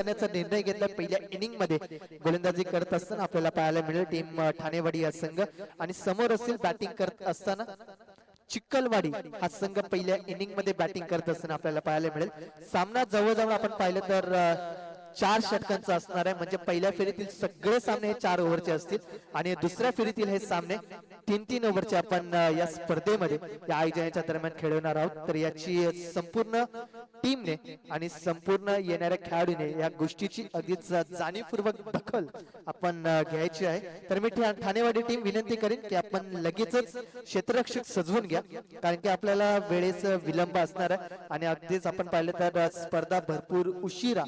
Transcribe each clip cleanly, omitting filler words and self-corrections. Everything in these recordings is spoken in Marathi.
करण्याचा निर्णय घेतला पहिल्या इनिंग मध्ये गोलंदाजी करत असताना आपल्याला पाहायला मिळेल टीम ठाणेवाडी हा संघ आणि समोर असेल बॅटिंग करत असताना चिखलवाडी हा संघ पहिल्या इनिंग मध्ये बॅटिंग करत असताना आपल्याला पाहायला मिळेल। सामना जवळजवळ आपण पाहिलं तर 4 षटकांचा असणार आहे, म्हणजे पहिल्या फेरीतील सगळे सामने 4 ओव्हरचे असतील आणि दुसऱ्या फेरीतील हे सामने 3-3 ओव्हरचे आपण या स्पर्धेमध्ये या आयोजनाच्या दरम्यान खेळवणार आहोत। तर याची संपूर्ण टीमने आणि संपूर्ण येणाऱ्या खेळाडूने या गोष्टीची अगदीच जाणीवपूर्वक दखल आपण घ्यायची आहे। तर मी ठाणेवाडी टीम विनंती करेन की आपण लगेचच क्षेत्ररक्षक सजवून घ्या, कारण की आपल्याला वेळेचा विलंब असणार आहे आणि अगदीच आपण पाहिलं तर स्पर्धा भरपूर उशिरा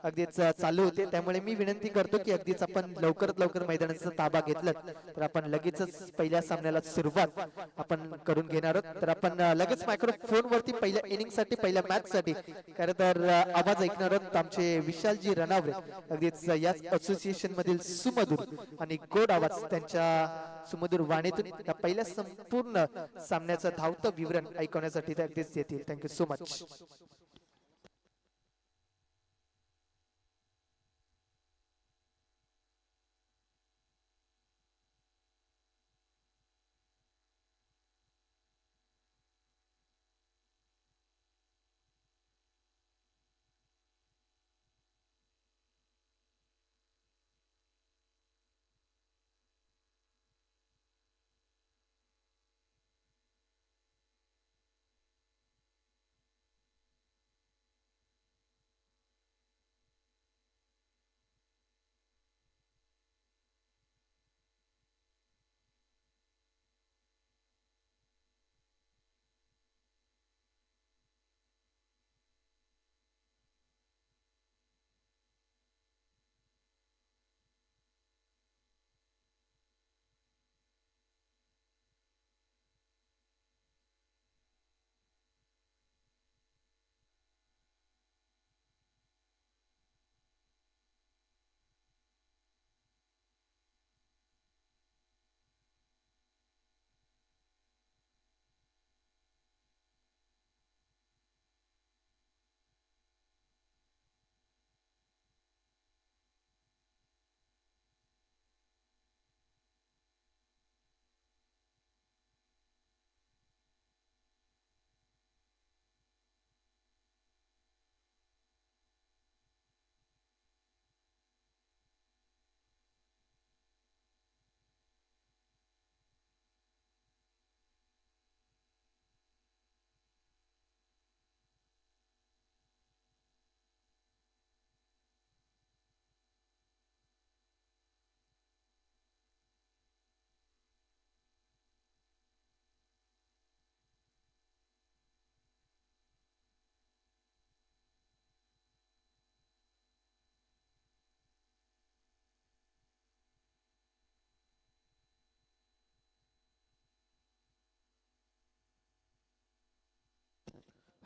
अगदीच चालू होते, त्यामुळे मी विनंती करतो की अगदीच आपण लवकरात लवकर मैदानाचा ताबा घेतला तर आपण लगेचच पहिल्या सामन्याला सुरुवात आपण करून घेणार आहोत। तर आपण लगेच मायक्रोफोन वरती पहिल्या इनिंग साठी पहिल्या मॅच साठी खरं तर आवाज ऐकणार आहोत आमचे विशालजी रणावरे, अगदीच याच असोसिएशन मधील सुमधुर आणि गोड आवाज त्यांच्या सुमधुर वाणीतून या पहिल्या संपूर्ण सामन्याचं धावतं विवरण ऐकवण्यासाठी ते अगदीच येतील। Thank you so much.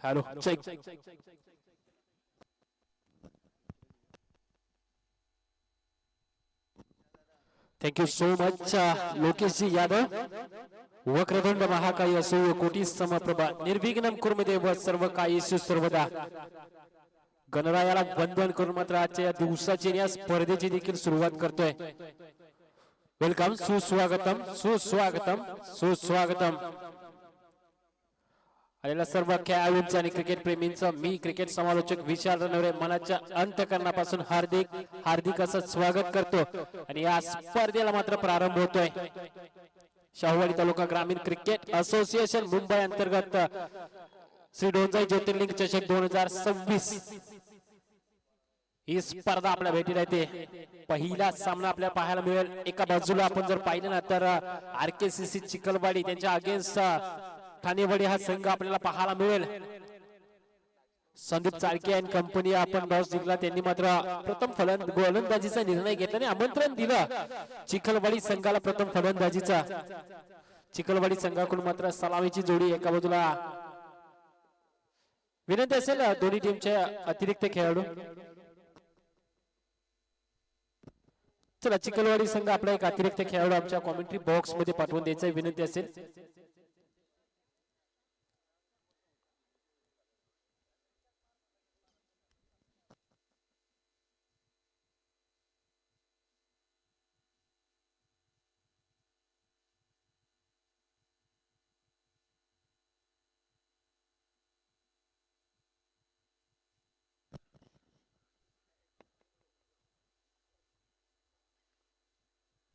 Hello check. Thank you so much Lokesh ji Yadav. वक्रतुंड महाकाय असो कोटी समप्रभा निर्विघ्नं कुर्मे देव सर्व कायेषु सर्वदा। गणरायाला वंदन करून मात्र आजच्या या दिवसाची या स्पर्धेची देखील सुरुवात करतोय। वेलकम, सुस्वागतम सुस्वागतम सुस्वागतम आलेल्या सर्व खेळाडूंचं आणि क्रिकेट प्रेमींचं मी क्रिकेट समालोचक विशाल रनवरे मनाच्या अंतःकरणापासून हार्दिक हार्दिक असं स्वागत करतो आणि या स्पर्धेला मात्र प्रारंभ होतोय। शाहूवाडी तालुका ग्रामीण क्रिकेट असोसिएशन मुंबई अंतर्गत श्री डोंजाई ज्योतिर्लिंग चषक 2026 ही स्पर्धा आपल्या भेटीला येते। पहिला सामना आपल्याला पाहायला मिळेल। एका बाजूला आपण जर पाहिलं ना तर आरकेसीसी चिखलवाडी त्यांच्या अगेन्स्ट ठाणेवाडी हा संघ आपल्याला पाहायला मिळेल। संदीप चाळके आणि कंपनी आपण टॉस जिंकला, त्यांनी मात्र प्रथम गोलंदाजीचा निर्णय घेतला आणि आमंत्रण दिलं चिखलवाडी संघाला प्रथम फलंदाजीचा। चिखलवाडी संघाकडून मात्र सलामीची जोडी एका बाजूला विनंती असेल दोन्ही टीमचे अतिरिक्त खेळाडू। चला चिखलवाडी संघ आपला एक अतिरिक्त खेळाडू आमच्या कॉमेंट्री बॉक्स मध्ये पाठवून द्यायचा विनंती असेल।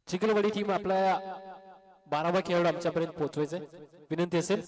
चिखलवाडी टीम आपल्या 12वा खेळाडू आमच्यापर्यंत पोहोचवायचा विनंती असेल.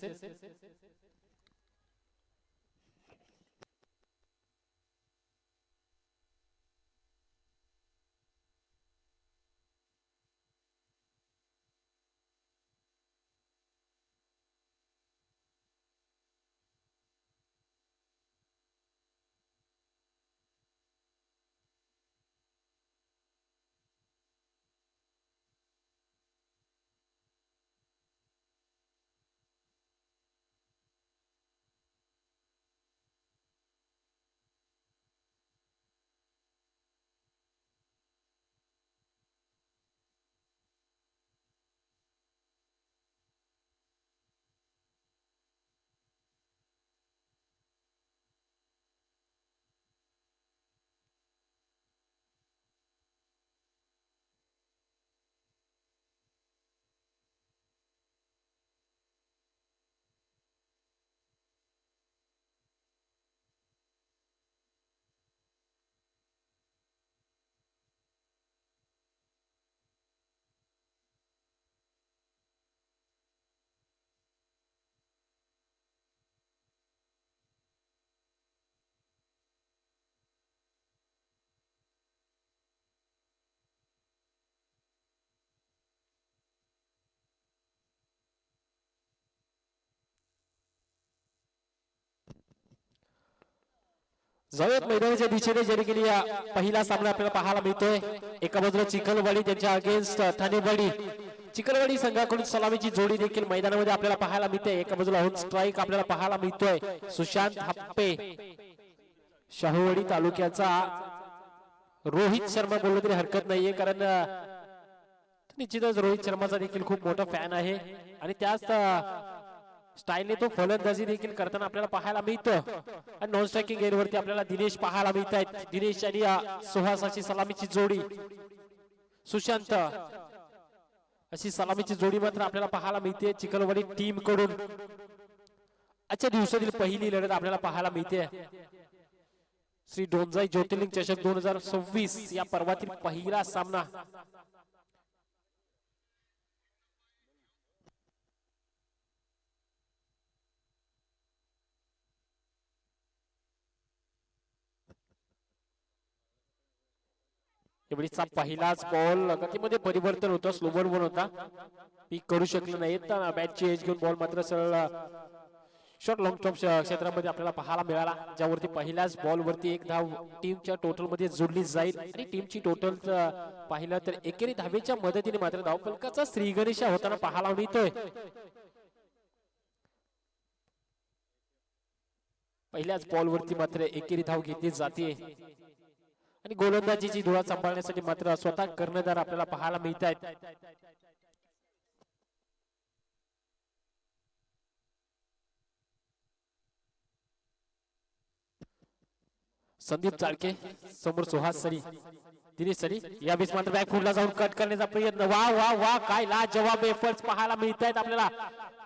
जाऊयात मैदानाच्या दिशेने ज्याने केली पहिला सामना आपल्याला पाहायला मिळतोय. एका बाजूला चिखलवाडी त्यांच्या अगेन्स्ट ठाणेवाडी. चिखलवाडी संघाकडून सलामीची जोडी देखील मैदानामध्ये आपल्याला पाहायला मिळते. एका बाजूला ऑन स्ट्राईक आपल्याला पाहायला मिळतोय सुशांत हप्पे शाहूवाडी तालुक्याचा. रोहित शर्मा बोललो तरी हरकत नाहीये, कारण निश्चितच रोहित शर्माचा देखील खूप मोठा फॅन आहे आणि त्याच स्टाईलने तो फलंदाजी देखील करताना आपल्याला पाहायला मिळतं. आणि नॉन स्ट्रायकिंग एरियावरती आपल्याला दिनेश पाहायला मिळत आहेत. दिनेश आणि सुहासाची सलामीची जोडी, सुशांत अशी सलामीची जोडी मात्र आपल्याला पाहायला मिळते चिखलवाडी टीम कडून. आजच्या दिवसातील पहिली लढत आपल्याला पाहायला मिळते. श्री डोंजाई ज्योतिर्लिंग चषक 2026 या पर्वातील पहिला सामना. एवढीचा पहिलाच बॉल गतीमध्ये परिवर्तन होतं, स्लोवर बॉल होता, पीक करू शकले नाहीत. बॅटची एज घेऊन बॉल मात्र सरळ शॉर्ट लॉंग टॉप क्षेत्रामध्ये आपल्याला पाहायला मिळाला, ज्यावरती पहिल्याच बॉल वरती एक धाव टीमच्या टोटल मध्ये जोडली जाईल. आणि टीमची टोटल पाहिलं तर एकेरी धावेच्या मदतीने मात्र धावफलकाचा श्री गणेश होताना पाहायला मिळतोय. पहिल्याच बॉल वरती मात्र एकेरी धाव घेतली जाते आणि गोलंदाजीची धुरा सांभाळण्यासाठी मात्र स्वतः कर्णधार आपल्याला पाहायला मिळत आहेत. संदीप चाळके समोर सुहास सरी, दिनेश सरी या बीच मात्र बॅकफुटला जाऊन कट करण्याचा प्रयत्न. वा वा वा, काय लाजवाब एफर्ट्स पाहायला मिळत आहेत आपल्याला.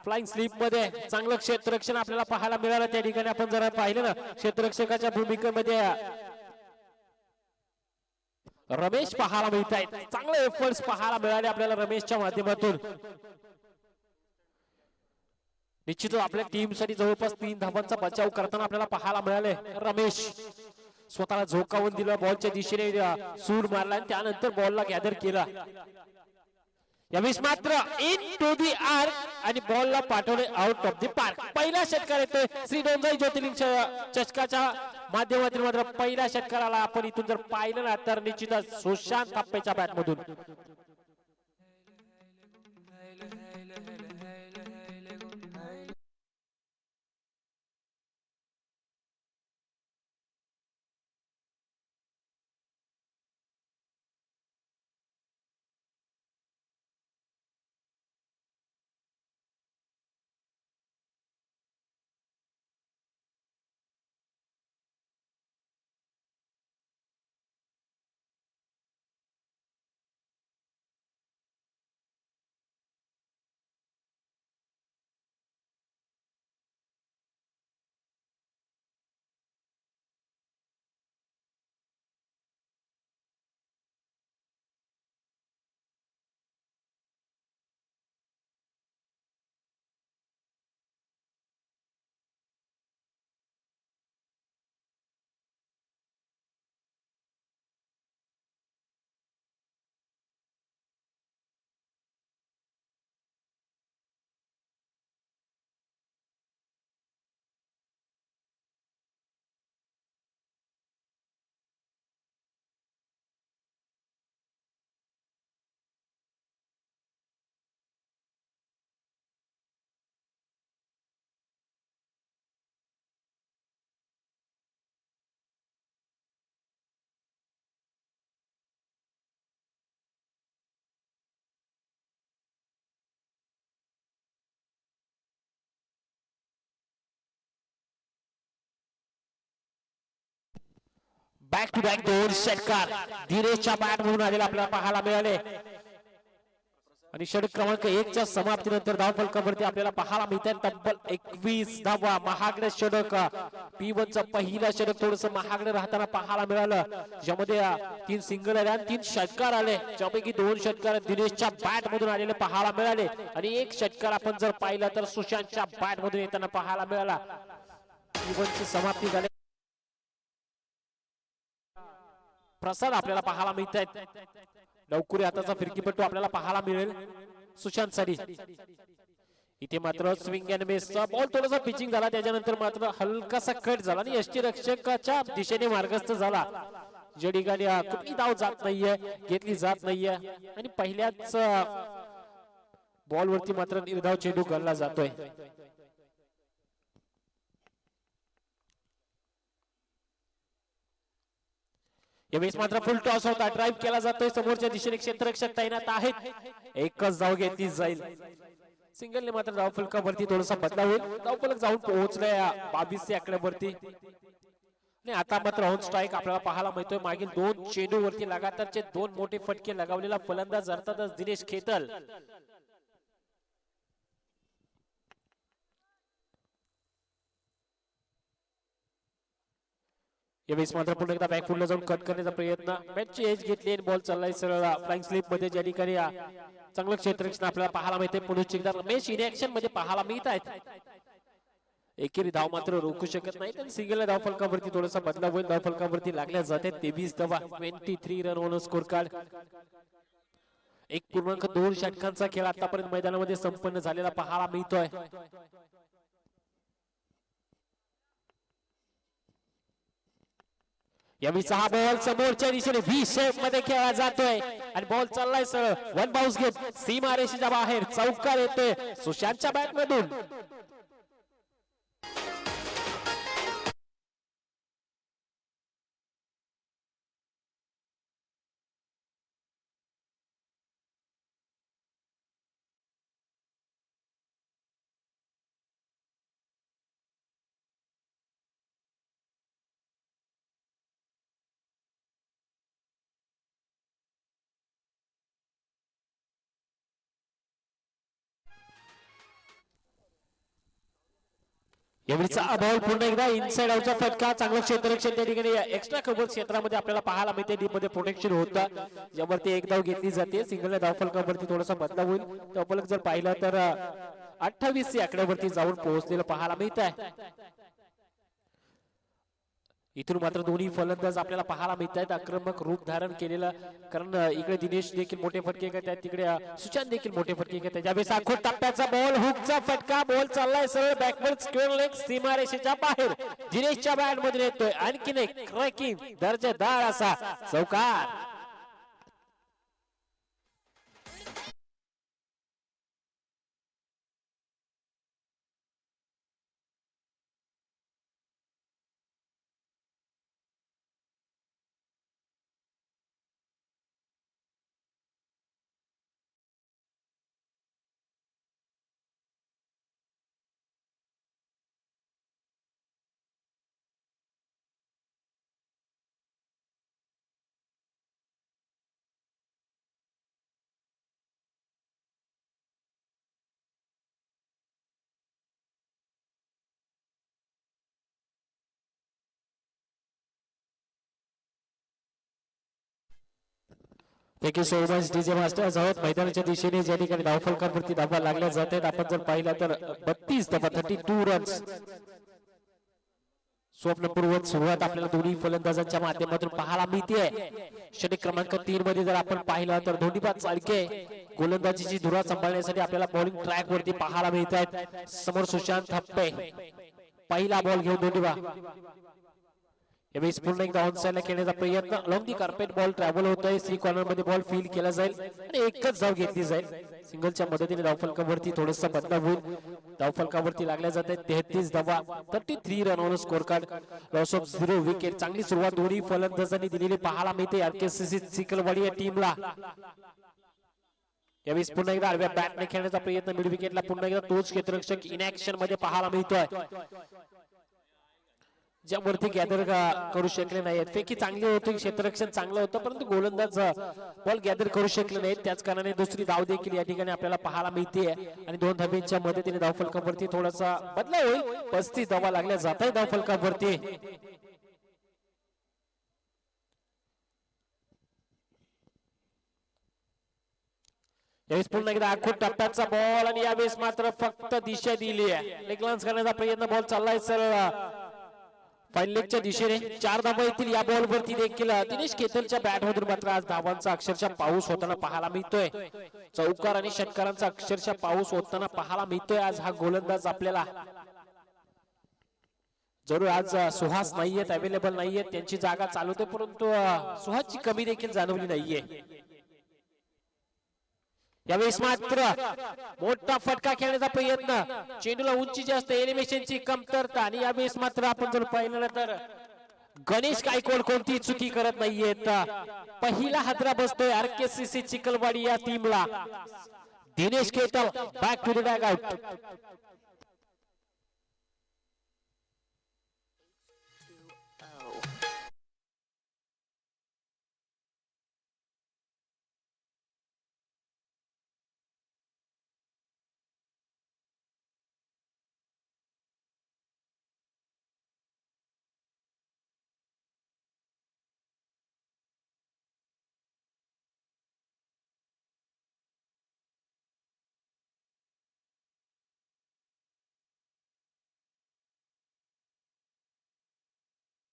फ्लाइंग स्लीप मध्ये चांगलं क्षेत्ररक्षण आपल्याला पाहायला मिळालं. त्या ठिकाणी आपण जरा पाहिलं ना, क्षेत्ररक्षकाच्या भूमिकेमध्ये रमेश पाहायला मिळत आहेत. चांगले एफर्ट्स पाहायला मिळाले आपल्याला रमेशच्या माध्यमातून. निश्चितच आपल्या टीम साठी जवळपास 3 धावांचा बचाव करताना आपल्याला पाहायला मिळाले. रमेश स्वतःला झोकावून दिला, बॉलच्या दिशेने सूर मारला आणि त्यानंतर बॉलला गॅदर केला. यावेळेस मात्र इन टू दी आर्क आणि बॉलला पाठवले आउट ऑफ दी पार्क. पहिला षटकार येतोय श्री डोंजाई ज्योतिर्लिंग चषकाच्या माध्यमातून. मात्र पहिल्या षटकाराला आपण इथून जर पाहिलं ना, तर निश्चितच सुशांत हप्पेच्या बॅट मधून बॅक टू बॅक दोन षटकार दिनेशच्या बॅट म्हणून आलेला आपल्याला पाहायला मिळाले आणि षटक क्रमांक 1 च्या समाप्तीनंतर धावफलकावरती आपल्याला पाहायला मिळते तब्बल 21 धावा. महागडे षटक P1 चं पहिलं षटक थोडंसं महागडे राहताना पाहायला मिळालं, ज्यामध्ये 3 सिंगल आले आणि 3 षटकार आले, ज्यापैकी 2 षटकार दिनेशच्या बॅट मधून आलेले पाहायला मिळाले आणि 1 षटकार आपण जर पाहिलं तर सुशांतच्या बॅट मधून येताना पाहायला मिळाला. P1 ची समाप्ती झाली. प्रसाद आपल्याला पाहायला मिळत आहेत. लवकुरी हाताचा फिरकीपट्टू आपल्याला पाहायला मिळेल सुशांत साठी. इथे मात्र स्विंग अँड मिसचा बॉल थोडासा पिचिंग झाला, त्याच्यानंतर मात्र हलकासा कट झाला आणि यष्टी रक्षकाच्या दिशेने मार्गस्थ झाला. ज्या ठिकाणी कुठली धाव जात नाहीये, घेतली जात नाहीये आणि पहिल्याच बॉल वरती मात्र निर्धाव चेंडू गणला जातोय. यावेळेस मात्र फुल टॉस होता, ड्राईव्ह केला जातोय, समोरच्या दिशेने क्षेत्ररक्षक तैनात आहेत. एकच धाव घेतली जाईल. सिंगलने मात्र धावफलकावरती थोडासा बदलाव होईल. धावफलक जाऊन पोहोचलाय 22 आकड्यावरती आणि आता मात्र ऑन स्ट्राईक आपल्याला पाहायला मिळतोय. मागील 2 चेंडू वरती लगातारचे 2 मोठे फटके लगावलेला फलंदाज अर्थातच दिनेश खेतल. यावेळेस मात्र पुन्हा एकदा बॅकफुटला जाऊन कट करण्याचा प्रयत्न, मॅचची एज घेतली आणि बॉल चाललाय सरळ फ्लाइंग स्लिप मध्ये, ज्या ठिकाणी चांगलं क्षेत्ररक्षण आपल्याला पाहायला मिळते. पुन्हा एकदा रमेश इन ऍक्शन मध्ये पाहायला मिळत आहेत. एकेरी धाव मात्र रोखू शकत नाही आणि सिंगल धावफलकावरती थोडासा बदलाव होईल. धावफलकावरती लागल्या जाते 23 धावा, 23 रन ऑन स्कोर कार्ड. 1.2 षटकांचा खेळ आतापर्यंत मैदानामध्ये संपन्न झालेला पाहायला मिळतोय. यावेळी हा बॉल समोरच्या दिशेने व्ही शेप मध्ये खेळला जातोय आणि बॉल चाललाय सरळ वन बाउन्स घेत सीमा रेषेच्या बाहेर चौकार येतोय सुशांतच्या बॅट मधून. यावेळीचा बॉल पुन्हा एकदा इनसाइड आउटचा फटका, चांगलं क्षेत्ररक्षण त्या ठिकाणी एक्स्ट्रा कव्हर क्षेत्रामध्ये आपल्याला पाहायला मिळते. डीप मध्ये प्रोटेक्शन होतं, ज्यावरती एक धाव घेतली जाते. सिंगल धावफलकावरती थोडासा बदलाव होईल. धावफलक जर पाहिला तर 28 आकड्यावरती जाऊन पोहोचलेलं पाहायला मिळत आहे. इथून मात्र दोन्ही फलंदाज आपल्याला पाहायला मिळत आहेत आक्रमक रूप धारण केलेलं, कारण इकडे दिनेश देखील मोठे फटके घेत आहेत, तिकडे सुशांत देखील मोठे फटके घेत आहेत. ज्यावेळेस आखोट टप्प्याचा बॉल, हुकचा फटका, बॉल चाललाय सरळ बॅकवर्ड स्क्वेअर लेग सीमारेषेच्या बाहेर. दिनेशच्या बॅट मध्ये येतोय आणखीन एक क्रॅकिंग दर्जेदार असा चौकार. Thank you so much DJ masters. आहोत मैदानाच्या दिशेने ज्या ठिकाणी धावफलकावरती धावा लागल्या जात आहेत. आपण जर पाहिला तर 32 धावा, 32 रन्स. स्वप्नपूर्व सुरुवात आपल्याला दोन्ही फलंदाजांच्या माध्यमातून पाहायला मिळते. षटक क्रमांक 3 मध्ये जर आपण पाहिलं तर धोंडीबाज चालके गोलंदाजीची धुरा सांभाळण्यासाठी आपल्याला बॉलिंग ट्रॅक वरती पाहायला मिळत आहेत. समोर सुशांत थप्पे पहिला बॉल घेऊन धोंडीबा. यावेळेस पुन्हा एकदा ऑन साइडला खेळण्याचा प्रयत्न, लॉंग दी कार्पेट बॉल ट्रॅव्हल होतोय. सी कॉर्नर मध्ये बॉल फील केला जाईल आणि एकच धाव घेतली जाईल. सिंगलच्या मदतीने धावफलकावरती थोडासा बदलाव होईल. धावफलकावरती लागल्या जाते 33 धावा, 33 run on score card, loss of 0 wicket. चांगली सुरुवात दोन्ही फलंदाजांनी दिलेली पाहायला मिळते आरकेसीसी चिखलवाडी या टीमला. यावेळेस पुन्हा एकदा आडव्या बॅटने खेळण्याचा प्रयत्न, मिड विकेटला पुन्हा एकदा तोच क्षेत्ररक्षक इन ऍक्शन मध्ये पाहायला मिळतोय. ज्यावरती गॅदर करू शकले नाहीत. फेकी चांगली होती, क्षेत्ररक्षण चांगलं होतं, परंतु गोलंदाज बॉल गॅदर करू शकले नाहीत. त्याच कारणाने दुसरी धाव देखील या ठिकाणी आपल्याला पाहायला मिळते आणि 2 धाब्यांच्या मदतीने धावफलकावरती थोडासा बदलाव होईल. 35 धावा लागल्या जात आहे धावफलकावरती. यावेळेस पुन्हा एकदा आखूट टप्प्याचा बॉल आणि यावेळेस मात्र फक्त दिशा दिली आहे. लेग लॉन्च करण्याचा प्रयत्न, बॉल चाललाय सरळ फाईनलेगच्या दिशेने. 4 धावा येतील या बॉल वरती देखील. दिनेश केतनच्या बॅट मधून मात्र आज धावांचा अक्षरशः पाऊस होताना पाहायला मिळतोय. चौकार आणि षटकारांचा अक्षरशः पाऊस होताना पाहायला मिळतोय आज हा गोलंदाज आपल्याला. जरूर आज सुहास नाहीयेत, अवेलेबल नाहीयेत, त्यांची जागा चालवते, परंतु सुहासची कमी देखील जाणवली नाहीये. यावेळेस मात्र मोठा फटका खेळण्याचा प्रयत्न, चेंडूला उंची जास्त, एलिमिनेशनची कमतरता आणि यावेळेस मात्र आपण जर पाहिलं तर गणेश गायकवाड कोणती चुकी करत नाहीयेत. पहिला हादरा बसतोय आरकेसीसी चिखलवाडी या टीमला. Dinesh Ketan back to the dugout.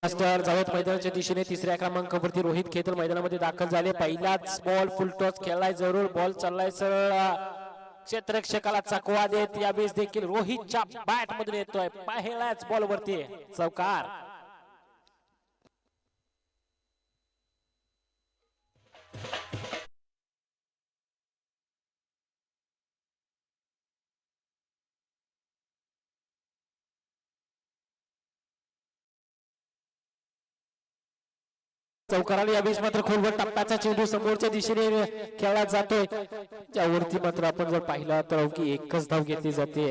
Master Javed मैदानाच्या दिशेने तिसऱ्या क्रमांकावरती रोहित खेतर मैदानामध्ये दाखल झाले. पहिलाच बॉल फुल टॉस खेळलाय, जरूर बॉल चाललाय सरळ क्षेत्ररक्षकाला चकवा देत. यावेळेस देखील रोहितच्या बॅट मधून येतोय पहिल्याच बॉल वरती चौकार. चौकाराला यावेळेस मात्र खोलवर टप्प्याचा चेंडू समोरच्या दिशेने खेळला जातोय, ज्यावरती मात्र आपण जर पाहिलं तर अवघी एकच धाव घेतली जाते.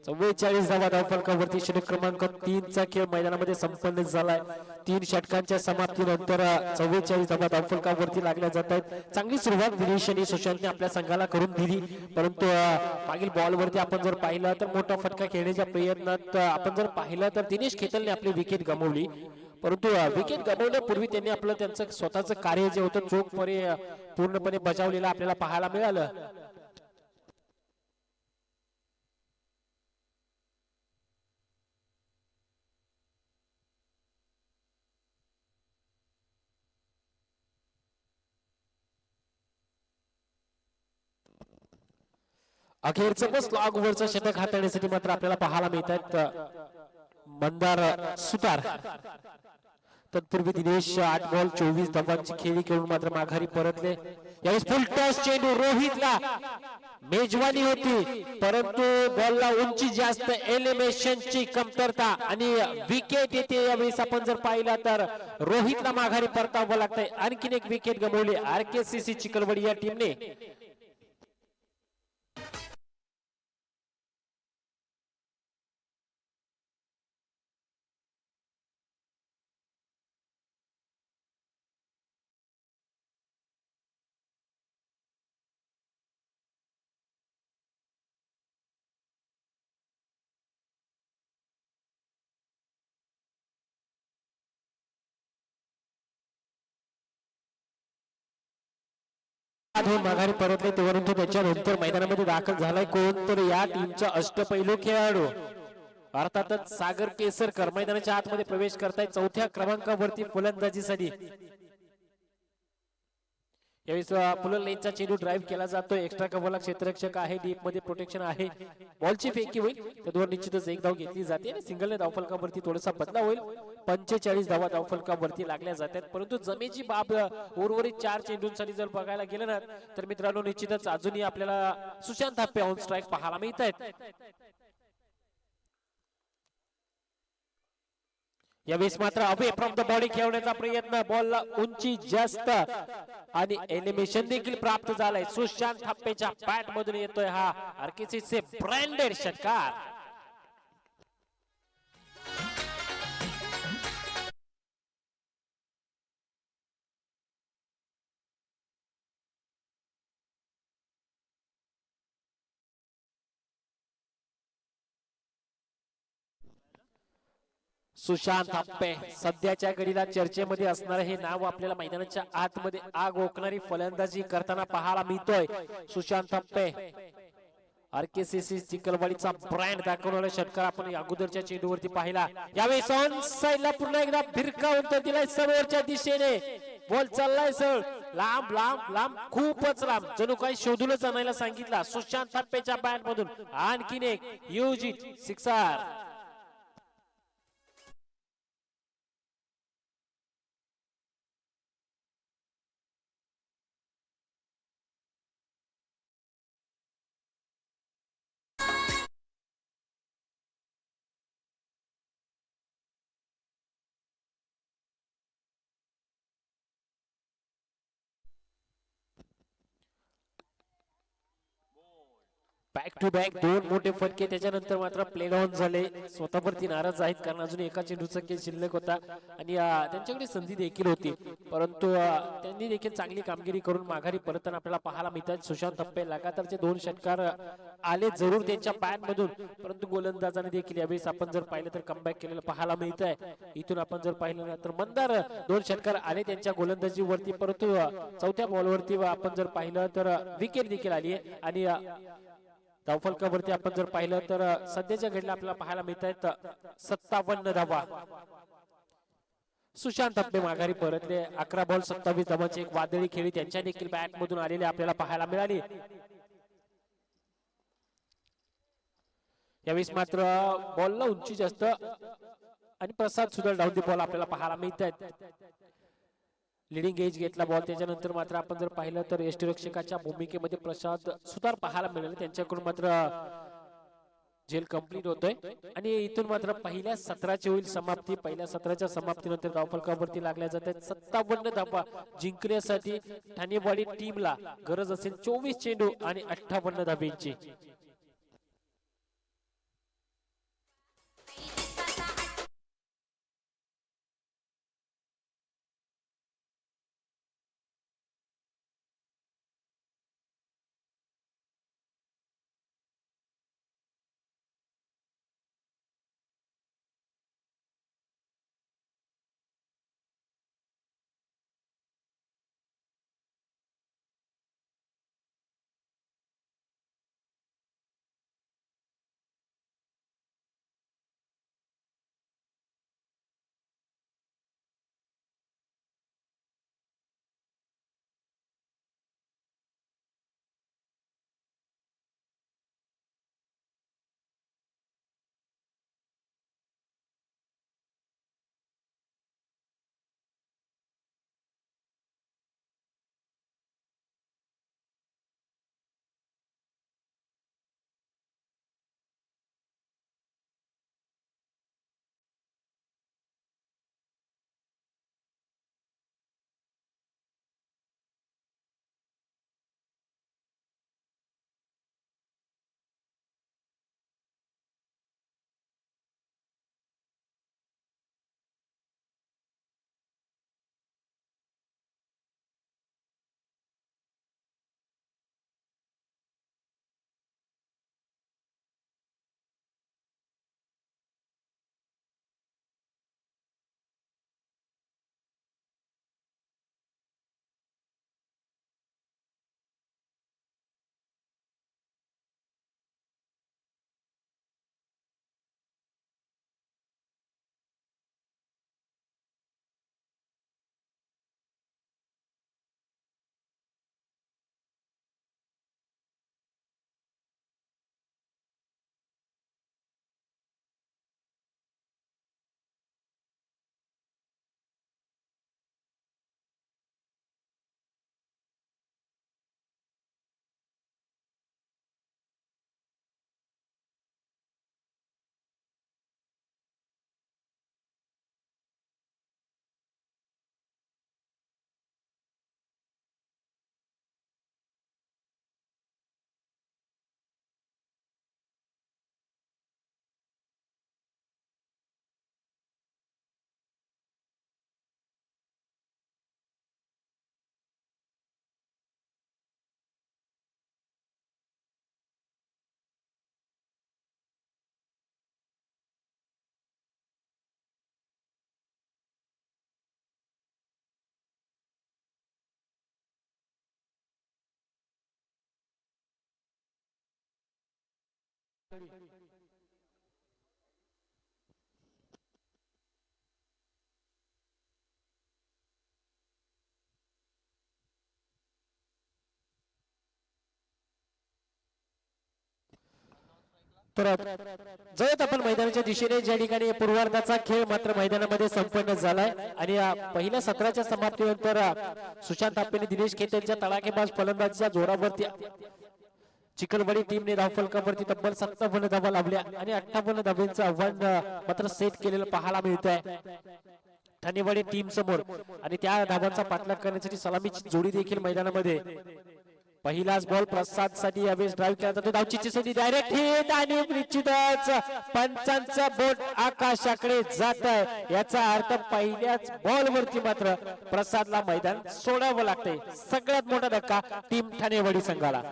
44 धावा धावफलकावरती. षटक क्रमांक 3 चा खेळ मैदानामध्ये संपन्न झालाय. 3 षटकांच्या समाप्तीनंतर 44 धावा धावफलकावरती लागल्या जात आहेत. चांगली सुरुवात दिनेश आणि सुशांतने आपल्या संघाला करून दिली, परंतु मागील बॉल वरती आपण जर पाहिलं तर मोठा फटका खेळण्याच्या प्रयत्नात आपण जर पाहिलं तर दिनेश खेतलने आपली विकेट गमावली, परंतु विकेट गमावण्यापूर्वी त्यांनी आपलं त्यांचं स्वतःचं कार्य जे होतं चोखपणे पूर्णपणे बजावलेलं आपल्याला पाहायला मिळालं. अखेरचं बस लॉग वरचं षटक हाताळण्यासाठी मात्र आपल्याला पाहायला मिळतात मंदार सुतार. तत्पूर्वी दिनेश 8 बॉल 24 धावांची खेळी खेळून मात्र माघारी परतले. यावेळेस फुल टॉस चेंडू रोहितला, मेजवानी होती परंतु बॉलला उंची जास्त, एलिमिनेशनची कमतरता आणि विकेट येते. यावेळेस आपण जर पाहिला तर रोहितला माघारी परतावं लागतंय. आणखीन एक विकेट गमावली आरकेसीसी चिखलवाडी या टीमने. माघारी परतले, परंतु त्याच्यानंतर मैदानामध्ये दाखल झालाय कोण तर या टीमचा अष्टपैलू खेळाडू अर्थातच सागर केसरकर मैदानाच्या आतमध्ये प्रवेश करतायत 4थ्या क्रमांकावरती फलंदाजीसाठी. यावेळेस पुलर लेनचा चेंडू ड्राइव्ह केला जातो. एक्स्ट्रा कव्हरला क्षेत्ररक्षक आहे, डीप मध्ये प्रोटेक्शन आहे, बॉलची फेकी होईल, त्यावर निश्चितच एक धाव घेतली जाते आणि सिंगलने धावफलकावरती थोडासा बदलाव होईल. 45 धावा धावफलकावरती लागल्या जातात, परंतु जमेची बाब उर्वरित 4 चेंडूंसाठी जर बघायला गेलं ना तर मित्रांनो निश्चितच अजूनही आपल्याला सुशांत थापे ऑन स्ट्राईक पाहायला मिळत आहेत. यावेळेस मात्र अवे फ्रॉम द बॉडी खेळण्याचा प्रयत्न, बॉलला उंची जास्त आणि एलिमिनेशन देखील प्राप्त झालंय. सुशांत थापेच्या बॅट मधून येतोय हा आरकेसीचे ब्रँडेड षटकार. सुशांत हप्पे सध्याच्या घडीला चर्चेमध्ये असणारे हे नाव आपल्याला मैदानाच्या आतमध्ये आग ओकणारी फलंदाजी करताना पाहायला मिळतोय. सुशांत हप्पे आरकेसीसी चिखलवाडीचा ब्रँड दाखवणारा षटकार आपण अगोदरच्या चेंडूवरती पाहिला. यावेळेस ऑन साइडला पुन्हा एकदा भिरकावून तर दिलाय समोरच्या दिशेने. बॉल चाललाय सर लांब लांब लांब खूपच लांब, जणू काही शोधूनच आणायला सांगितला. सुशांत हप्पेच्या बॅट मधून आणखीन एक huge sixer. Back to back दोन मोठे फटके, त्याच्यानंतर मात्र प्ले ऑन झाले. स्वतःवरती नाराज आहेत कारण अजून एका चेंडूचा खेळ शिल्लक होता आणि त्यांच्याकडे संधी देखील होती, परंतु त्यांनी देखील चांगली कामगिरी करून माघारी परतताना आपल्याला पाहायला मिळतात. सुशांत हप्पे लगातारचे 2 षटकार आले जरूर त्यांच्या बॅट मधून, परंतु गोलंदाजाने देखील यावेळेस आपण जर पाहिलं तर कमबॅक केलेलं पाहायला मिळत आहे. इथून आपण जर पाहिलं ना तर मंदार 2 षटकार आले त्यांच्या गोलंदाजीवरती, परंतु चौथ्या बॉलवरती आपण जर पाहिलं तर विकेट देखील आली आहे. आणि धावफलकावरती आपण जर पाहिलं तर सध्याच्या घडीला आपल्याला पाहायला मिळत आहेत 57 धावा. सुशांत हप्पे माघारी परतले. 11 बॉल 27 धावांची एक वादळी खेळी त्यांच्या देखील बॅट मधून आलेली आपल्याला पाहायला मिळाली. यावेळेस मात्र बॉलला उंची जास्त आणि प्रसाद सुद्धा डाऊन दी बॉल आपल्याला पाहायला मिळत आहेत. लिडिंग एज घेतला बॉल, त्याच्यानंतर मात्र आपण जर पाहिलं तर यष्टीरक्षकाच्या भूमिकेमध्ये प्रसाद सुधार पाहायला मिळाले. त्यांच्याकडून मात्र झेल कंप्लीट होतोय आणि इथून मात्र पहिल्या सत्राची होईल समाप्ती. पहिल्या सत्राच्या समाप्तीनंतर धावफलकावरती लागल्या जात आहेत 57 धावा. जिंकण्यासाठी ठाणेवाडी टीमला गरज असेल 24 चेंडू आणि 58 धाब्यांची. तर जयत आपण मैदानाच्या दिशेने ज्या ठिकाणी पूर्वार्धाचा खेळ मात्र मैदानामध्ये संपन्न झालाय आणि पहिल्या सत्राच्या समाप्तीनंतर सुशांत तापेने दिनेश खेतेच्या तडाखेबाज फलंदाजीच्या जोरावरती चिखलवाडी टीमने धावफलकावरती तब्बल 57 धावा लावल्या आणि 58 धावांचं आव्हान मात्र सेट केलेलं पाहायला मिळत आहे ठाणेवाडी टीम समोर आणि त्या धावांचा पाठलाग करण्यासाठी सलामीची जोडी देखील मैदानामध्ये पहिलाच बॉल प्रसाद साठी यावेळेस ड्राईव्ह केला जातो धावची संधी डायरेक्ट हिट आणि निश्चितच पंचांचा बोट आकाशाकडे जात आहे याचा अर्थ पहिल्याच बॉल वरती मात्र प्रसादला मैदान सोडावं लागतंय सगळ्यात मोठा धक्का टीम ठाणेवाडी संघाला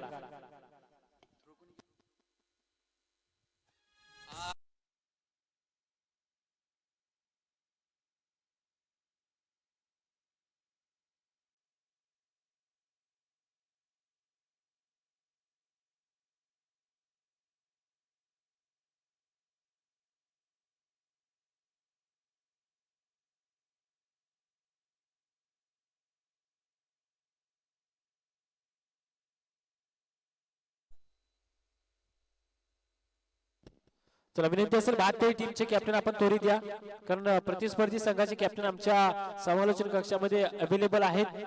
चला विनंती असेल भारतीय टीमचे कॅप्टन आपण त्वरित द्या कारण प्रतिस्पर्धी संघाचे कॅप्टन आमच्या समालोचन कक्षामध्ये अवेलेबल आहेत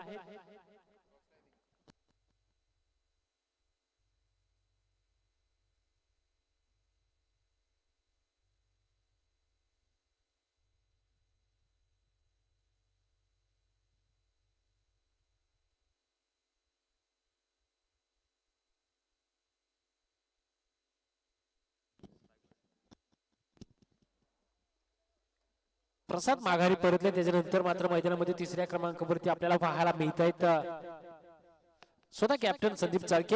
प्रसाद माघारी परतले त्याच्यानंतर मात्र मैदानामध्ये तिसऱ्या क्रमांकावरती आपल्याला पाहायला मिळत आहेत स्वतः कॅप्टन संदीप चाळके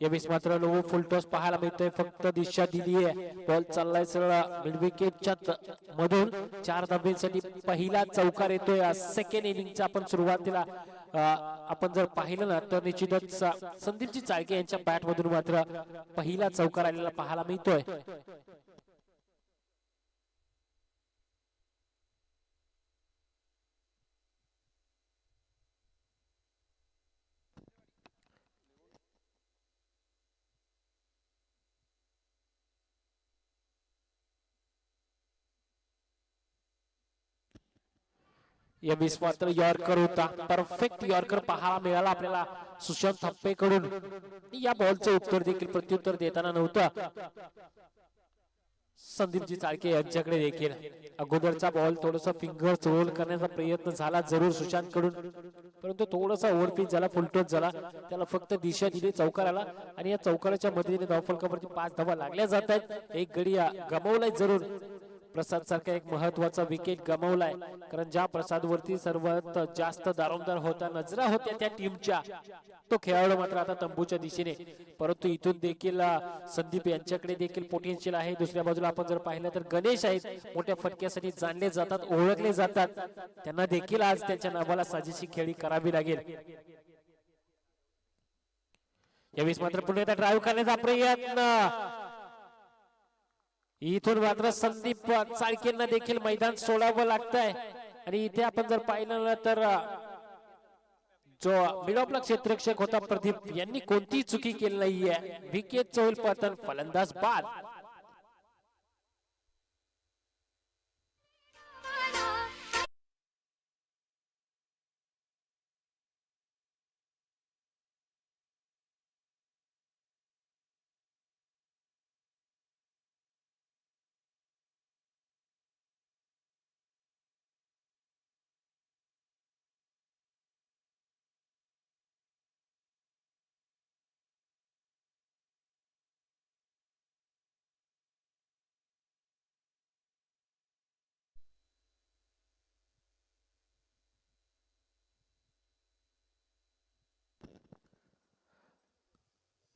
यावेळेस मात्र लो फुल टॉस पाहायला मिळतोय फक्त दिशा दिली आहे बॉल चाललाय सरळ मिड विकेटच्या मधून 4 धाब्यांसाठी पहिला चौकार येतोय सेकंड इनिंगचा आपण सुरुवातीला आपण जर पाहिलं ना तर निश्चितच संदीपजी चाळके यांच्या बॅट मधून मात्र पहिला चौकार आलेला पाहायला मिळतोय या मात्र यॉर्कर होता परफेक्ट यॉर्कर पाहायला मिळाला आपल्याला सुशांत थप्पेकडून या बॉलचं उत्तर देखील प्रत्युत्तर देताना नव्हतं संदीपजी चाळके यांच्याकडे देखील अगोदरचा बॉल थोडासा फिंगर रोल करण्याचा प्रयत्न झाला जरूर सुशांत कडून परंतु थोडासा ओव्हरपिच झाला फुलटॉस झाला त्याला फक्त दिशा दिली चौकार आला आणि या चौकाराच्या मदतीने धावफलकावरती 5 धावा लागल्या जात आहेत एक गडी गमावलाय जरूर प्रसाद सारखा एक महत्वाचा विकेट गमावलाय कारण ज्या प्रसाद वरती सर्वात जास्त दारोमदार होता नजरा होत्या त्या टीमच्या तो खेळाडू मात्र आता तंबूच्या दिशेने परंतु इथून देखील संदीप यांच्याकडे देखील पोटेन्शियल आहे दुसऱ्या बाजूला आपण जर पाहिलं तर गणेश आहेत मोठ्या फटक्यासाठी जाणले जातात ओळखले जातात त्यांना देखील आज त्यांच्या नावाला साजेशी खेळी करावी लागेल यावेळेस मात्र पुन्हा एकदा ड्राईव्ह करण्याचा प्रयत्न इथून मात्र संदीप चाळकेंना देखील मैदान सोडावं लागतंय आणि इथे आपण जर पाहिलं तर जो मिड ऑफ ला क्षेत्ररक्षक होता प्रदीप यांनी कोणतीही चुकी केली नाहीये विकेट होईल पतन फलंदाज बाद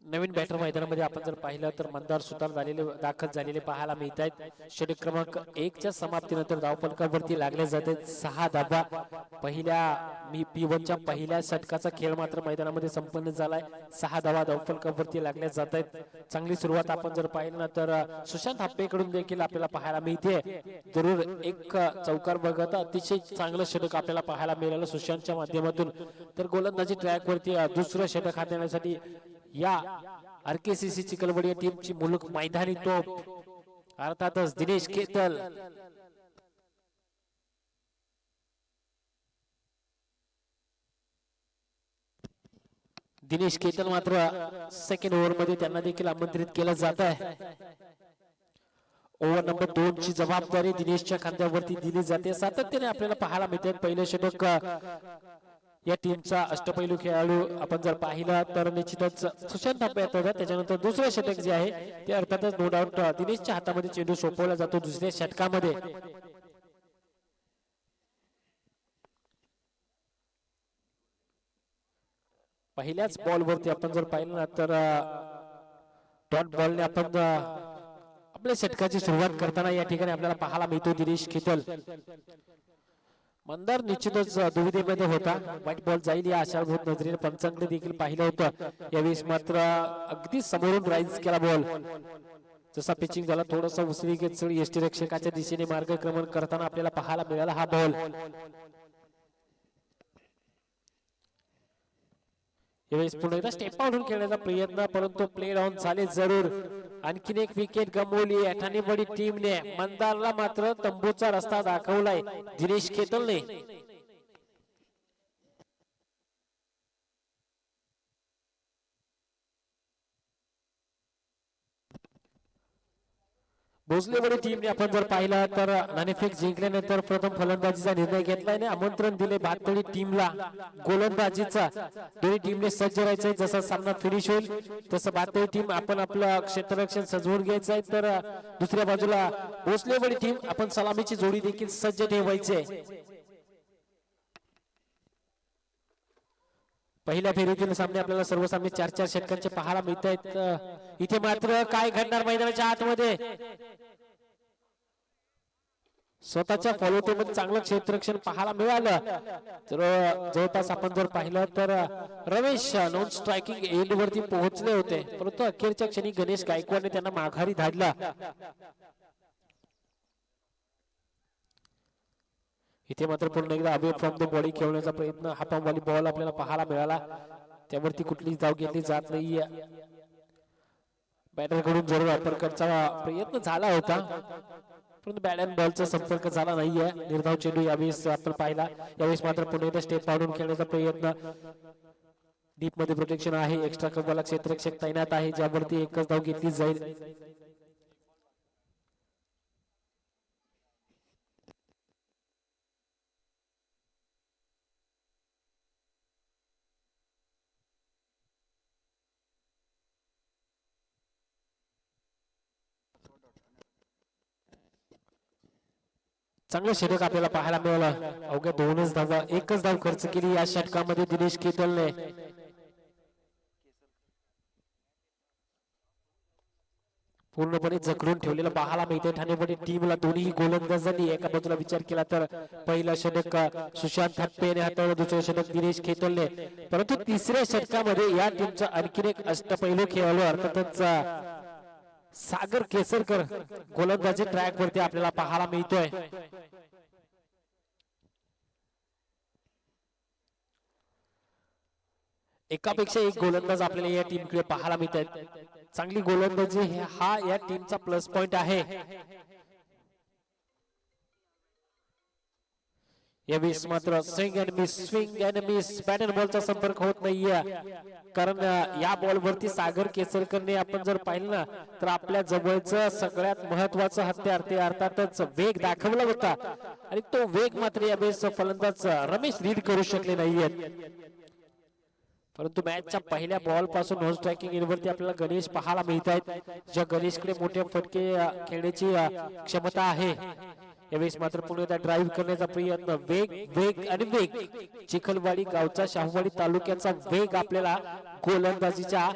नवीन बॅटर मैदानामध्ये आपण जर पाहिलं तर मंदार सुतार झालेले दाखल झालेले पाहायला मिळत आहेत. षटक क्रमांक 1 च्या समाप्तीनंतर धावफलकावरती लागले जाते 6 धाबा. पहिल्या P1 च्या पहिल्या षटकाचा खेळ मात्र मैदानामध्ये संपन्न झालाय. 6 धावा धावफलकावरती लागल्या जात आहेत. चांगली सुरुवात आपण जर पाहिलं ना तर सुशांत हाप्पेकडून देखील आपल्याला पाहायला मिळते. जरूर एक चौकार बघत अतिशय चांगलं षटक आपल्याला पाहायला मिळालं सुशांतच्या माध्यमातून. तर गोलंदाजी ट्रॅकवरती दुसरं षटक हाताळण्यासाठी या RKCC चिखलवाडी या टीमची मुलूक मैदानी तोप अर्थातच दिनेश केतल. दिनेश केतल मात्र सेकंड ओव्हर मध्ये त्यांना देखील आमंत्रित केलं जात आहे. ओव्हर नंबर 2 ची जबाबदारी दिनेशच्या खांद्यावरती दिली जाते. सातत्याने आपल्याला पाहायला मिळते पहिलं षटक या टीमचा अष्टपैलू खेळाडू आपण जर पाहिला तर निश्चितच सुशांत हाप्पे होता. त्याच्यानंतर दुसरे षटक जे आहे ते अर्थातच नो डाऊट दिनेशच्या हातामध्ये चेंडू सोपवला जातो दुसऱ्या षटकामध्ये. पहिल्याच बॉल वरती आपण जर पाहिलं ना तर डॉट बॉलने आपण आपल्या षटकाची सुरुवात करताना या ठिकाणी आपल्याला पाहायला मिळतो दिनेश केतल. मंदार निश्चितच दुविधेमध्ये होता. व्हाईट बॉल जाईल या आशाभूत नजरेने पंचांकडे देखील पाहिलं होतं. यावेळेस मात्र अगदी समोरून राईज केला बॉल. जसा पिचिंग झाला थोडासा उसळी घेत सळी यष्टीरक्षकाच्या दिशेने मार्गक्रमण करताना आपल्याला पाहायला मिळाला हा बॉल. यावेळेस पुन्हा एकदा स्टेप आउट खेळण्याचा प्रयत्न परंतु प्ले डाऊन झाले जरूर. आणखीन एक विकेट गमावली ठाणेवाडी टीमने. मंदारला मात्र तंबूचा रस्ता दाखवलाय दिनेश केतलने. भोसलेवाडी टीमने आपण जर पाहिलं तर नाणेफेक जिंकल्यानंतर प्रथम फलंदाजीचा निर्णय घेतलाय आणि आमंत्रण दिले भाततळी टीमला गोलंदाजीचा. दोन्ही टीमने सज्ज राहायचंय. जसा सामना फिनिश होईल तसं भाततळी टीम आपण आपलं क्षेत्ररक्षण सजवून घ्यायचंय. तर दुसऱ्या बाजूला भोसलेवाडी टीम आपण सलामीची जोडी देखील सज्ज ठेवायचे. पहिल्या फेरीतील सामने आपल्याला सर्व सामने 4-4 षटकांचे पाहायला मिळत आहेत. इथे मात्र काय घडणार मैदानाच्या आतमध्ये. स्वतःच्या फॉलोटेमध्ये चांगलं क्षेत्ररक्षण पाहायला मिळालं. तर जवळपास आपण जर पाहिलं तर रमेश नॉन स्ट्रायकिंग एंड वरती पोहोचले होते परंतु अखेरच्या क्षणी गणेश गायकवाडने त्यांना माघारी धाडला. इथे मात्र पुन्हा एकदा अवे फ्रॉम द बॉडी खेळण्याचा प्रयत्न हातावाली बॉल आपल्याला पाहायला मिळाला. त्यावरती कुठलीच धाव घेतली जात नाहीये. बॅटर कडून जरूर अपरकटचा प्रयत्न झाला होता परंतु बॅट अँड बॉलचा संपर्क झाला नाहीये. निर्धाव चेंडू यावेळेस आपण पाहिला. यावेळेस मात्र पुन्हा एकदा स्टेप पाडून खेळण्याचा प्रयत्न. डीप मध्ये प्रोटेक्शन आहे. एक्स्ट्रा कव्हरला क्षेत्ररक्षक तैनात आहे ज्यावरती एकच धाव घेतली जाईल. चांगलं षटक आपल्याला पाहायला मिळालं. अवघ्या 2च धावा 1च धाव खर्च केली या षटकामध्ये दिनेश केतलने. पूर्णपणे जखडून ठेवलेलं पाहायला मिळते ठाणेवाडी टीमला. दोन्ही गोलंदाजांनी एका बाजूला विचार केला तर पहिला षटक सुशांत हाप्पेने हाताळलं, दुसरं षटक दिनेश केतलने. परंतु तिसऱ्या षटकामध्ये या टीमचा आणखीन एक अष्टपैलू खेळाडू अर्थातच सागर केसरकर गोलंदाजी ट्रॅक वरती आपल्याला पाहायला मिळतोय. एकापेक्षा एक गोलंदाज आपल्याला या टीमकडे पाहायला मिळतात. चांगली गोलंदाजी हा या टीमचा प्लस पॉइंट आहे. यावेळेस मात्र swing and miss bat and बॉलचा संपर्क होत नाहीये कारण या बॉल वरती सागर केसरकरने आपण जर पाहिलं ना तर आपल्या जवळचं सगळ्यात महत्वाचं हत्यार ते अर्थातच वेग दाखवला होता आणि तो वेग मात्र यावेळेस फलंदाज रमेश रीड करू शकले नाहीयेत. परंतु मॅचच्या पहिल्या बॉल पासून नॉन स्ट्रायकिंग एंडवरती आपल्याला गणेश पाहायला मिळत आहेत. ज्या गणेशकडे मोठे फटके खेळण्याची क्षमता आहे. यावेळेस मात्र पुन्हा एकदा ड्राईव्ह करण्याचा प्रयत्न. वेग आणि वेग. चिखलवाडी गावचा शाहूवाडी तालुक्याचा वेग आपल्याला गोलंदाजीच्या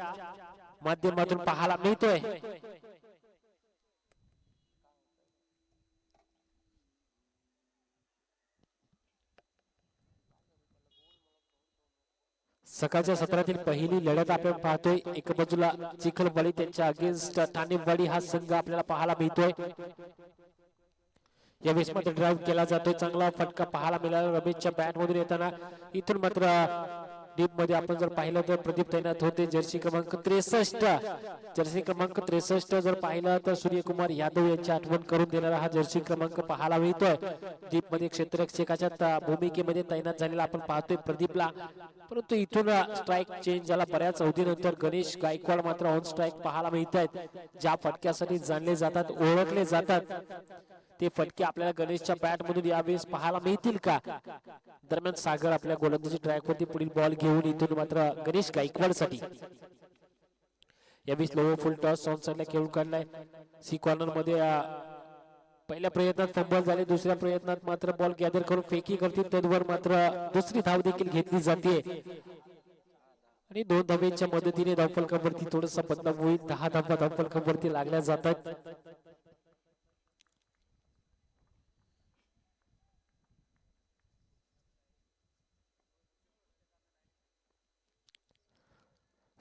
माध्यमातून पाहायला मिळतोय. सकाळच्या सत्रातील पहिली लढत आपण पाहतोय. एका बाजूला चिखलवाडी त्यांच्या अगेन्स्ट ठाणेवाडी हा संघ आपल्याला पाहायला मिळतोय. या वेळेस मात्र ड्राईव्ह केला जातोय. चांगला फटका पाहायला मिळाला रमेशच्या बॅट मधून येताना. इथून मात्र डीप मध्ये आपण जर पाहिलं तर प्रदीप तैनात होते. जर्सी क्रमांक 63 जर पाहिलं तर सूर्यकुमार यादव यांची आठवण करून देणारा हा जर्सी क्रमांक पाहायला मिळतोय. डीप मध्ये क्षेत्ररक्षकाच्या भूमिकेमध्ये तैनात झालेला आपण पाहतोय प्रदीपला. परंतु इथून स्ट्राईक चेंज झाला बऱ्याच अवधीनंतर. गणेश गायकवाड मात्र ऑन स्ट्राईक पाहायला मिळत आहेत. ज्या फटक्यासाठी जाणले जातात, ओळखले जातात, ते फटके आपल्याला गणेशच्या बॅट मधून यावेळेस पाहायला मिळतील का? दरम्यान सागर आपल्या गोलंदाजी ट्रॅक वरती पुढील बॉल घेऊन इथून मात्र गणेश गायकवाड साठी यावेळेस लोअर फुल टॉस ऑन साइडला खेळून काढलाय. सी कॉर्नर मध्ये पहिल्या प्रयत्नात फंबल झाले. दुसऱ्या प्रयत्नात मात्र बॉल गॅदर करून फेकी करतील. तद्वर मात्र दुसरी धाव देखील घेतली जाते आणि 2 धावेच्या मदतीने धावफलकावरती थोडासा बदलाव होईल. 10 धावा धावफलकावरती लागल्या जातात.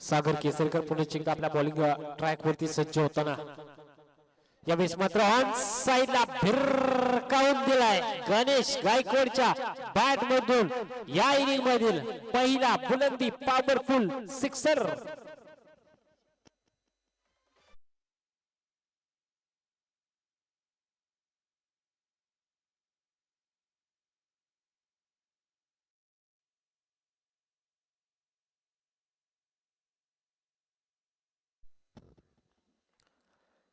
सागर केसरकर पुणे चिंता आपल्या बॉलिंग ट्रॅक वरती सज्ज होताना यावेळेस मात्र ऑन साइडला भिरकावून दिलाय गणेश गायकवाडच्या बॅट मधून. या इनिंग मधील पहिला बुलंदी पॉवरफुल सिक्सर.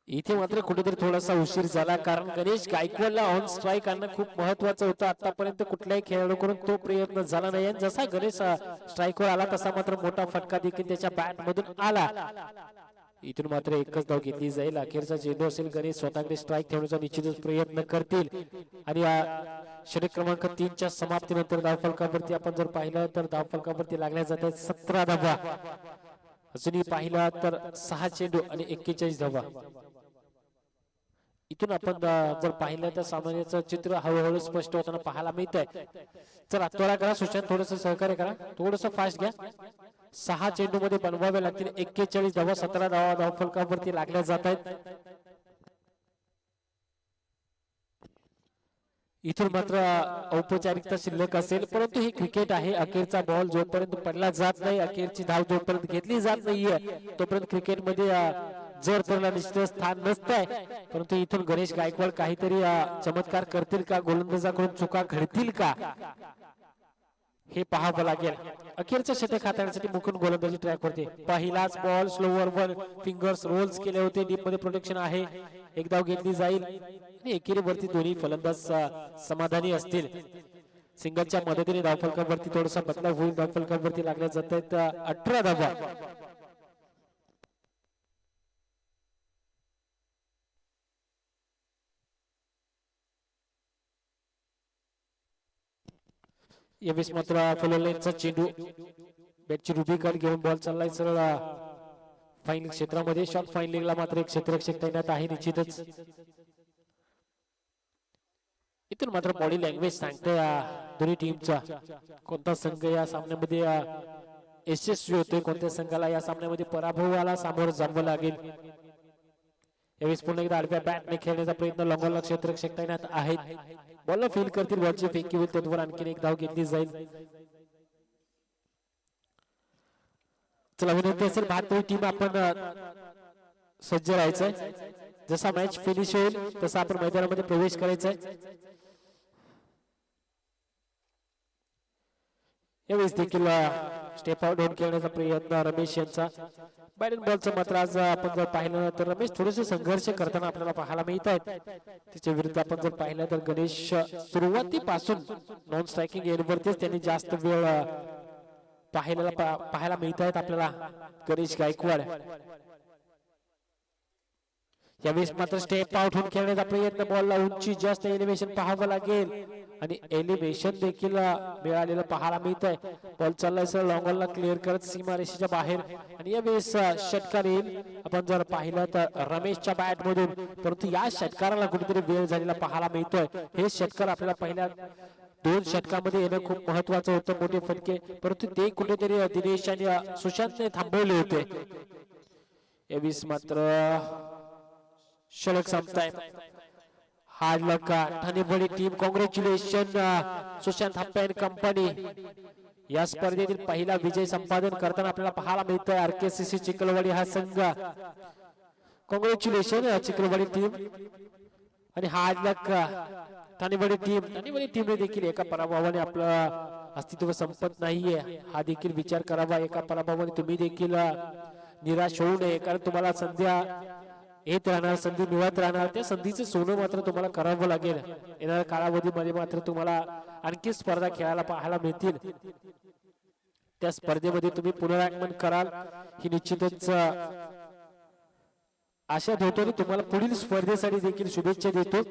इथे मात्र कुठेतरी थोडासा उशीर झाला, कारण गणेश गायकवाडला ऑन स्ट्राईक आणणं खूप महत्वाचं होतं. आतापर्यंत कुठल्याही खेळाडूकडून तो प्रयत्न झाला नाही. जसा गणेश स्ट्राईकवर आला तसा मात्र मोठा फटका देखील त्याच्या बॅट मधून आला. इथून मात्र एकच धाव घेतली जाईल. अखेरचा चेंडू असेल. गणेश स्वतःकडे स्ट्राईक ठेवण्याचा निश्चितच प्रयत्न करतील आणि षटक क्रमांक 3च्या समाप्तीनंतर धावफलकावरती आपण जर पाहिलं तर धावफलकावरती लागल्या जातात 17 धावा. अजूनही पाहिला तर 6 चेंडू आणि 41 धावा. इथून आपण जर पाहिलं तर सामन्याचं चित्र हळूहळू स्पष्ट होताना पाहायला मिळत आहे. चला त्वरा करा सुशांत, थोडस सहकार्य करा, थोडस फास्ट घ्या. 6 चेंडू मध्ये बनवावे लागतील 41 धावा. 17 धावा धावफलकावरती लागल्या जात आहेत. इथून मात्र औपचारिकता शिल्लक असेल, परंतु हे क्रिकेट आहे. अखेरचा बॉल जोपर्यंत पडला जात नाही, अखेरची धाव जोपर्यंत घेतली जात नाहीये, तोपर्यंत क्रिकेटमध्ये जर त्याला निश्चित स्थान नसतंय. परंतु इथून गणेश गायकवाड काहीतरी चमत्कार करतील का, गोलंदाजाकडून चुका घडतील का, हे पाहावं लागेल. अखेरचं षटक हाताळण्यासाठी मुकुंद गोलंदाजी ट्रॅक वरती. पहिलाच बॉल स्लोवर वर फिंगर्स रोल्स केले होते. डीप मध्ये प्रोटेक्शन आहे. एक धाव घेतली जाईल आणि एकेरीवरती दोन्ही फलंदाज समाधानी असतील. सिंगलच्या मदतीने धावफलकावरती थोडासा बदलाव होईल. धावफलकावरती लागल्या जात आहेत 18 धावा. यावेळेस मात्र फुललेचा चेंडू बॅटची रुबी काढ घेऊन बॉल चाललाय सरळ फाईन क्षेत्रामध्ये. शॉर्ट फाईन लेगला मात्र एक क्षेत्ररक्षक तैनात आहे निश्चितच. इथून मात्र बॉडी लँग्वेज सांगते दोन्ही टीमचा कोणता संघ या सामन्यामध्ये यशस्वी होतोय, कोणत्या संघाला या सामन्यामध्ये पराभवाला सामोरं जावं लागेल. यावेळेस पुन्हा एकदा आडव्या बॅटने खेळण्याचा प्रयत्न. लॉंगॉनला क्षेत्ररक्षक तैनात आहेत. बॉलला फील करतील. बॉलची फेकी होईल. त्यावर आणखीन एक धाव घेतली जाईल. चला विनंती असेल भारतीय टीम आपण सज्ज राहायचंय. जसा मॅच फिनिश होईल तसा आपण मैदानामध्ये प्रवेश करायचा आहे. यावेळेस देखील स्टेप आउट होऊन खेळण्याचा प्रयत्न रमेश यांचा. बॅट बॉलचं मात्र आज आपण जर पाहिलं तर रमेश थोडेसे संघर्ष करताना आपल्याला पाहायला मिळत आहेत. त्याच्या विरुद्ध आपण जर पाहिलं तर गणेश सुरुवातीपासून नॉन स्ट्रायकिंग एंडवरतीच त्यांनी जास्त वेळ पाहायला मिळत आहेत आपल्याला. गणेश गायकवाड यावेळेस मात्र स्टेप आउट होऊन खेळण्याचा प्रयत्न. बॉलला उंची जास्त एलिव्हेशन पाहावं लागेल. आणि एलिव्हेशन देखील मिळालेलं पाहायला मिळत आहे. बॉल चाललाय सर लॉंगॉलला क्लिअर करत सीमारेषेच्या बाहेर आणि यावेळेस षटकार येईल. आपण जर पाहिलं तर रमेशच्या बॅट मधून, परंतु या षटकाराला कुठेतरी वेळ झालेला पाहायला मिळतोय. हे षटकार आपल्याला पहिल्या 2 षटकामध्ये येणं खूप महत्वाचं होतं, मोठे फटके, परंतु ते कुठेतरी दिनेश आणि सुशांतने थांबवले होते. यावेळेस मात्र षटक संपताय. Hard luck Thanewadi team. Congratulation Sushant Happe and company. या स्पर्धेतील पहिला विजय संपादन करताना आपल्याला पाहायला मिळतोय आरकेसीसी चिखलवाडी हा संघ. Congratulation Chikhalwadi team. आणि हार्ड लक ठाणेवाडी टीमने देखील एका पराभवाने आपलं अस्तित्व संपत नाहीये हा देखील विचार करावा. एका पराभवाने तुम्ही देखील निराश होऊ नये, कारण तुम्हाला संध्या येत राहणार, संधी मिळत राहणार. त्या संधीचं सोनं मात्र तुम्हाला करावं लागेल. येणाऱ्या कालावधीमध्ये मात्र तुम्हाला आणखी स्पर्धा खेळायला पाहायला मिळतील. त्या स्पर्धेमध्ये तुम्ही पुनरागमन कराल ही निश्चितच आशा ठेवतो आणि तुम्हाला पुढील स्पर्धेसाठी देखील शुभेच्छा देतो.